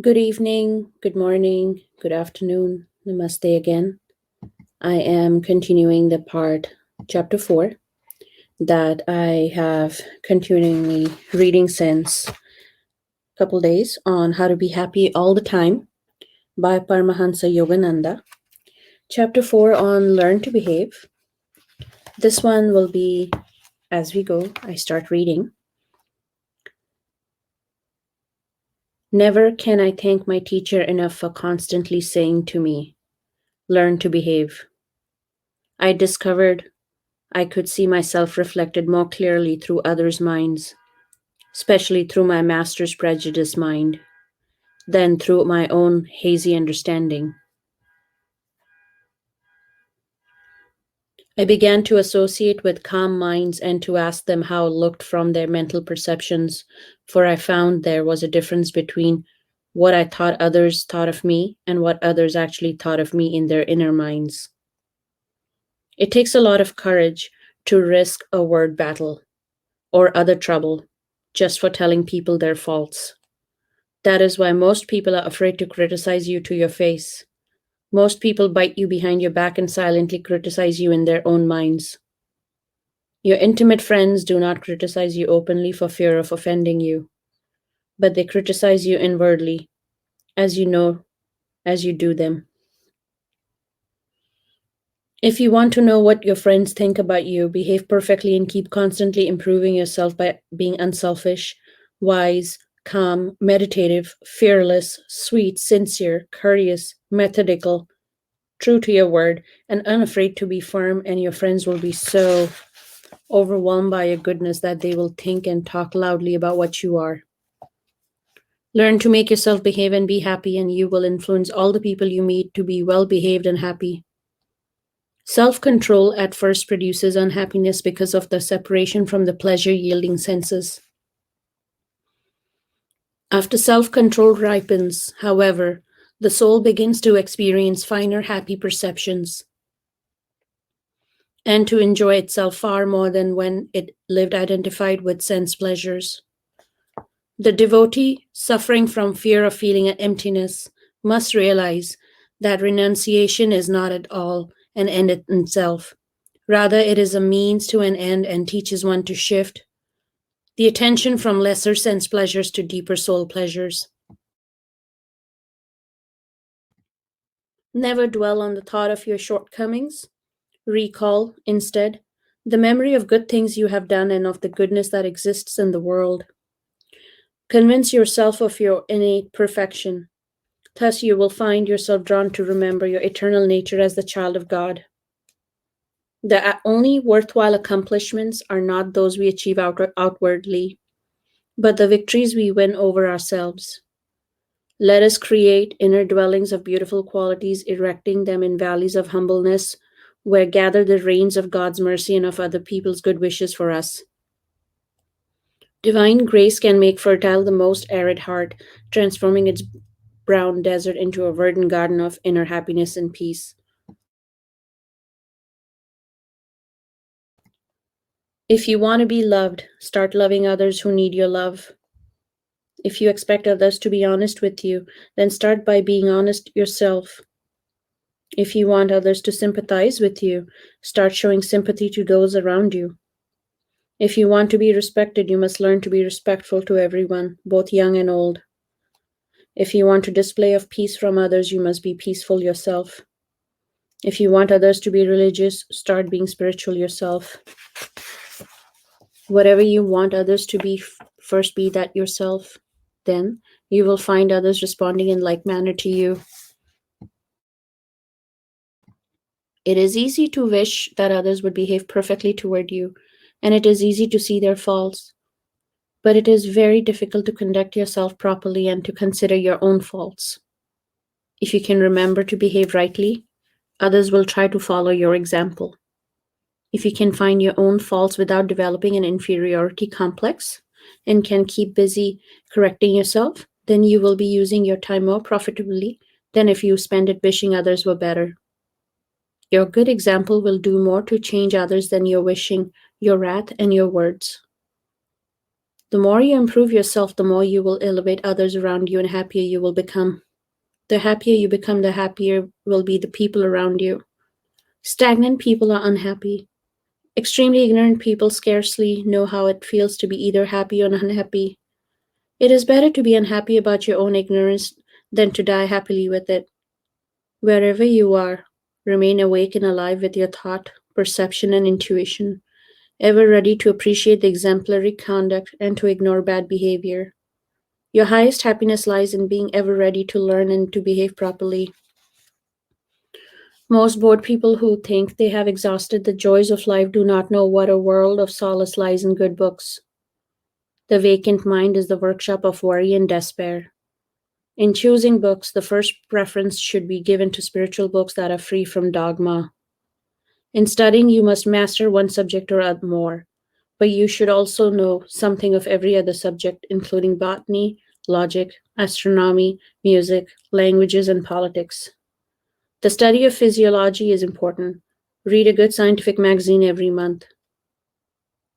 Good evening, good morning, good afternoon. Namaste again. I am continuing the chapter 4, that I have continually reading since a couple days, on how to be happy all the time by Paramahansa Yogananda. Chapter 4 on learn to behave. This one will be, as we go, I start reading. Never can I thank my teacher enough for constantly saying to me, learn to behave. I discovered I could see myself reflected more clearly through others' minds, especially through my master's prejudiced mind, than through my own hazy understanding. I began to associate with calm minds and to ask them how it looked from their mental perceptions, for I found there was a difference between what I thought others thought of me and what others actually thought of me in their inner minds. It takes a lot of courage to risk a word battle or other trouble just for telling people their faults. That is why most people are afraid to criticize you to your face. Most people bite you behind your back and silently criticize you in their own minds. Your intimate friends do not criticize you openly for fear of offending you, but they criticize you inwardly, as you know, as you do them. If you want to know what your friends think about you, behave perfectly and keep constantly improving yourself by being unselfish, wise, calm, meditative, fearless, sweet, sincere, courteous, methodical, true to your word, and unafraid to be firm, and your friends will be so overwhelmed by your goodness that they will think and talk loudly about what you are. Learn to make yourself behave and be happy, and you will influence all the people you meet to be well behaved and happy. Self control at first produces unhappiness because of the separation from the pleasure yielding senses. After self control ripens, however, the soul begins to experience finer happy perceptions and to enjoy itself far more than when it lived identified with sense pleasures. The devotee, suffering from fear of feeling an emptiness, must realize that renunciation is not at all an end in itself. Rather, it is a means to an end and teaches one to shift the attention from lesser sense pleasures to deeper soul pleasures. Never dwell on the thought of your shortcomings. Recall, instead, the memory of good things you have done and of the goodness that exists in the world. Convince yourself of your innate perfection. Thus, you will find yourself drawn to remember your eternal nature as the child of God. The only worthwhile accomplishments are not those we achieve outwardly, but the victories we win over ourselves. Let us create inner dwellings of beautiful qualities, erecting them in valleys of humbleness, where gather the rains of God's mercy and of other people's good wishes for us. Divine grace can make fertile the most arid heart, transforming its brown desert into a verdant garden of inner happiness and peace. If you want to be loved, start loving others who need your love. If you expect others to be honest with you, then start by being honest yourself. If you want others to sympathize with you, start showing sympathy to those around you. If you want to be respected, you must learn to be respectful to everyone, both young and old. If you want a display of peace from others, you must be peaceful yourself. If you want others to be religious, start being spiritual yourself. Whatever you want others to be, first be that yourself. Then you will find others responding in like manner to you. It is easy to wish that others would behave perfectly toward you, and it is easy to see their faults. But it is very difficult to conduct yourself properly and to consider your own faults. If you can remember to behave rightly, others will try to follow your example. If you can find your own faults without developing an inferiority complex and can keep busy correcting yourself, then you will be using your time more profitably than if you spend it wishing others were better. Your good example will do more to change others than your wishing, your wrath, and your words. The more you improve yourself, the more you will elevate others around you and happier you will become. The happier you become, the happier will be the people around you. Stagnant people are unhappy. Extremely ignorant people scarcely know how it feels to be either happy or unhappy. It is better to be unhappy about your own ignorance than to die happily with it. Wherever you are, remain awake and alive with your thought, perception, and intuition, ever ready to appreciate the exemplary conduct and to ignore bad behavior. Your highest happiness lies in being ever ready to learn and to behave properly. Most bored people who think they have exhausted the joys of life do not know what a world of solace lies in good books. The vacant mind is the workshop of worry and despair. In choosing books, the first preference should be given to spiritual books that are free from dogma. In studying, you must master one subject or more, but you should also know something of every other subject, including botany, logic, astronomy, music, languages, and politics. The study of physiology is important. Read a good scientific magazine every month.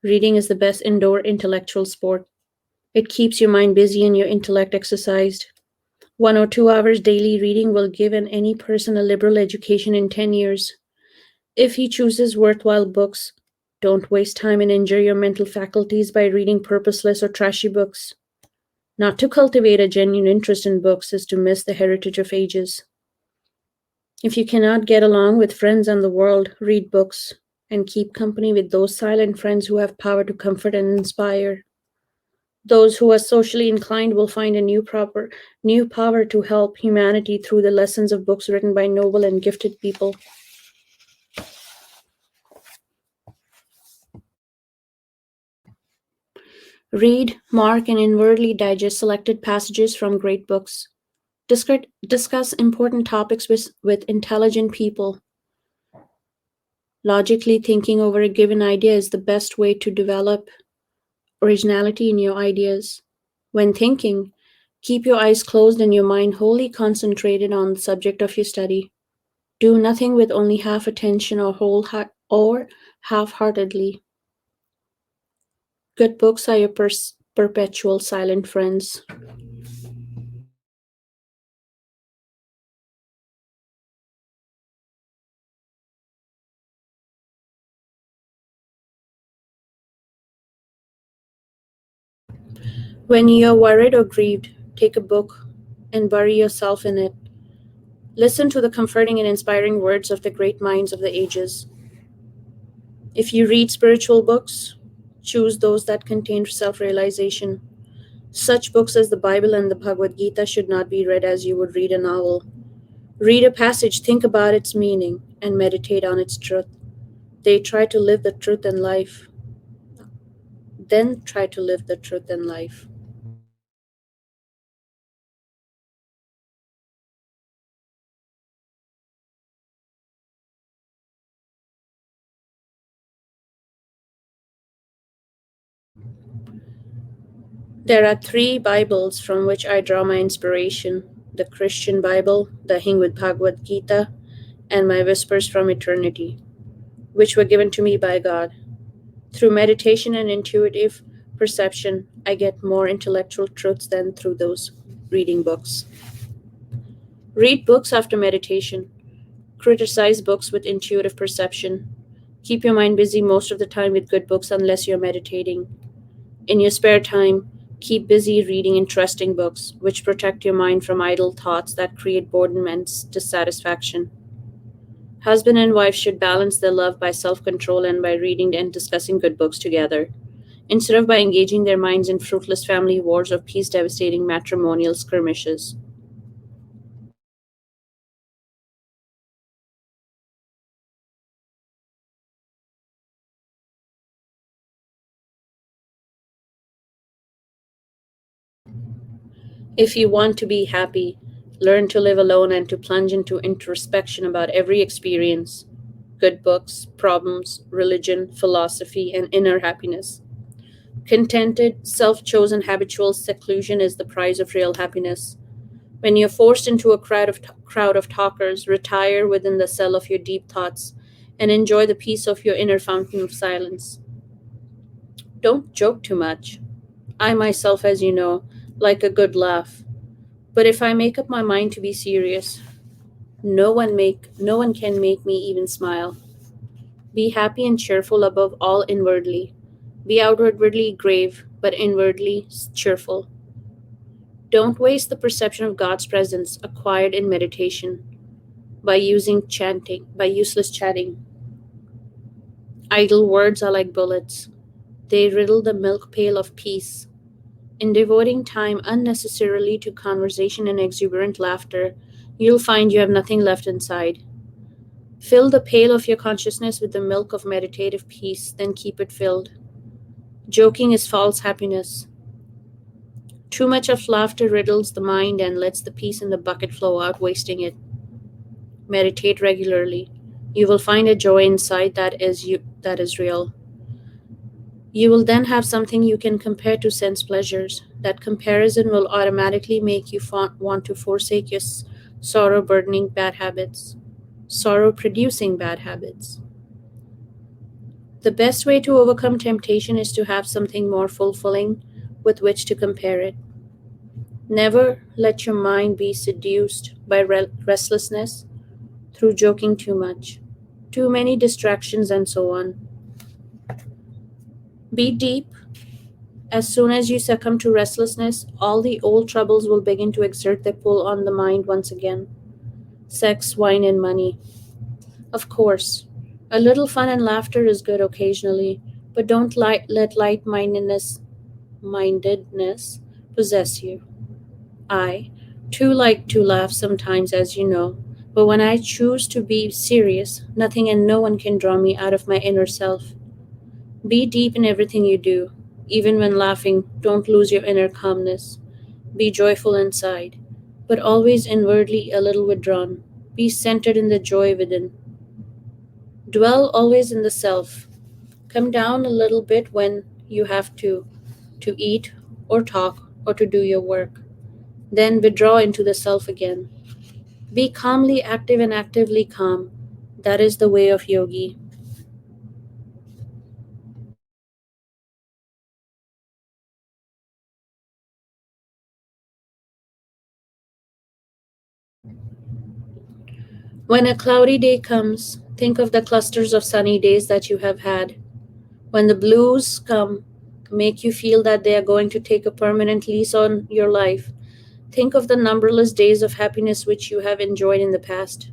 Reading is the best indoor intellectual sport. It keeps your mind busy and your intellect exercised. 1 or 2 hours daily reading will give any person a liberal education in 10 years. If he chooses worthwhile books, don't waste time and injure your mental faculties by reading purposeless or trashy books. Not to cultivate a genuine interest in books is to miss the heritage of ages. If you cannot get along with friends and the world, read books and keep company with those silent friends who have power to comfort and inspire. Those who are socially inclined will find a new power to help humanity through the lessons of books written by noble and gifted people. Read, mark, and inwardly digest selected passages from great books. Discuss important topics with intelligent people. Logically thinking over a given idea is the best way to develop originality in your ideas. When thinking, keep your eyes closed and your mind wholly concentrated on the subject of your study. Do nothing with only half attention or half-heartedly. Good books are your perpetual silent friends. When you are worried or grieved, take a book and bury yourself in it. Listen to the comforting and inspiring words of the great minds of the ages. If you read spiritual books, choose those that contain self-realization. Such books as the Bible and the Bhagavad Gita should not be read as you would read a novel. Read a passage, think about its meaning, and meditate on its truth. They try to live the truth in life. Then try to live the truth in life. There are three Bibles from which I draw my inspiration: the Christian Bible, the Hindu Bhagavad Gita, and my Whispers from Eternity, which were given to me by God. Through meditation and intuitive perception, I get more intellectual truths than through those reading books. Read books after meditation. Criticize books with intuitive perception. Keep your mind busy most of the time with good books unless you're meditating. In your spare time, keep busy reading interesting books, which protect your mind from idle thoughts that create boredom and dissatisfaction. Husband and wife should balance their love by self control and by reading and discussing good books together, instead of by engaging their minds in fruitless family wars or peace devastating matrimonial skirmishes. If you want to be happy, learn to live alone and to plunge into introspection about every experience: good books, problems, religion, philosophy, and inner happiness. Contented, self chosen habitual seclusion is the prize of real happiness. When you're forced into a crowd of talkers, retire within the cell of your deep thoughts and enjoy the peace of your inner fountain of silence. Don't joke too much. I myself, as you know, like a good laugh. But if I make up my mind to be serious, no one can make me even smile. Be happy and cheerful above all inwardly. Be outwardly grave, but inwardly cheerful. Don't waste the perception of God's presence acquired in meditation by useless chatting. Idle words are like bullets. They riddle the milk pail of peace. In devoting time unnecessarily to conversation and exuberant laughter, you'll find you have nothing left inside. Fill the pail of your consciousness with the milk of meditative peace, then keep it filled. Joking is false happiness. Too much of laughter riddles the mind and lets the peace in the bucket flow out, wasting it. Meditate regularly. You will find a joy inside that is real. You will then have something you can compare to sense pleasures. That comparison will automatically make you want to forsake your sorrow burdening bad habits, sorrow producing bad habits. The best way to overcome temptation is to have something more fulfilling with which to compare it. Never let your mind be seduced by restlessness through joking too much, too many distractions, and so on. Be deep. As soon as you succumb to restlessness, all the old troubles will begin to exert their pull on the mind once again. Sex, wine, and money. Of course, a little fun and laughter is good occasionally, but don't let mindedness possess you. I, too, like to laugh sometimes, as you know, but when I choose to be serious, nothing and no one can draw me out of my inner self. Be deep in everything you do. Even when laughing, don't lose your inner calmness. Be joyful inside, but always inwardly a little withdrawn. Be centered in the joy within. Dwell always in the self. Come down a little bit when you have to eat or talk or to do your work. Then withdraw into the self again. Be calmly active and actively calm. That is the way of yogi. When a cloudy day comes, think of the clusters of sunny days that you have had. When the blues come, make you feel that they are going to take a permanent lease on your life. Think of the numberless days of happiness which you have enjoyed in the past.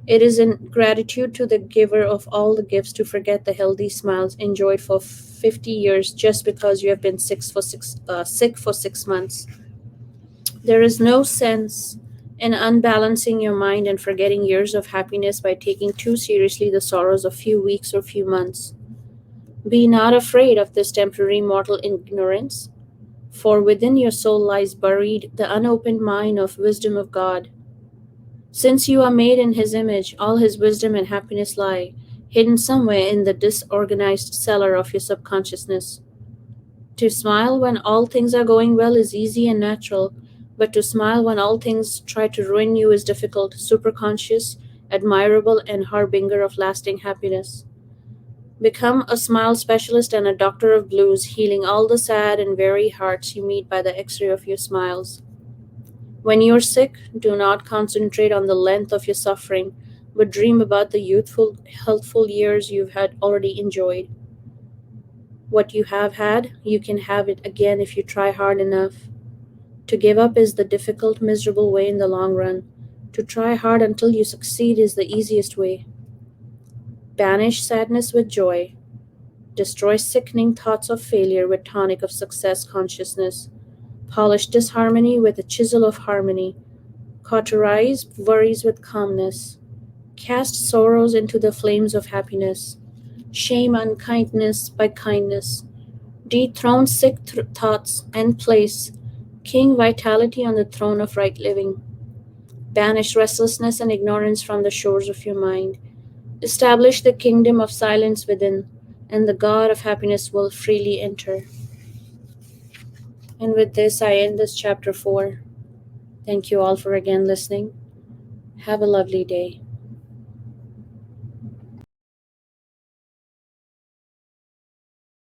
It is in gratitude to the giver of all the gifts to forget the healthy smiles enjoyed for 50 years just because you have been sick for 6 months. There is no sense in unbalancing your mind and forgetting years of happiness by taking too seriously the sorrows of few weeks or few months. Be not afraid of this temporary mortal ignorance, for within your soul lies buried the unopened mine of wisdom of God. Since you are made in His image, all His wisdom and happiness lie hidden somewhere in the disorganized cellar of your subconsciousness. To smile when all things are going well is easy and natural, but to smile when all things try to ruin you is difficult, superconscious, admirable, and harbinger of lasting happiness. Become a smile specialist and a doctor of blues, healing all the sad and weary hearts you meet by the x ray of your smiles. When you're sick, do not concentrate on the length of your suffering, but dream about the youthful, healthful years you've had already enjoyed. What you have had, you can have it again if you try hard enough. To give up is the difficult, miserable way in the long run. To try hard until you succeed is the easiest way. Banish sadness with joy. Destroy sickening thoughts of failure with tonic of success consciousness. Polish disharmony with a chisel of harmony. Cauterize worries with calmness. Cast sorrows into the flames of happiness. Shame unkindness by kindness. Dethrone sick thoughts and place King vitality on the throne of right living. Banish restlessness and ignorance from the shores of your mind. Establish the kingdom of silence within, and the God of happiness will freely enter. And with this, I end this chapter 4. Thank you all for again listening. Have a lovely day.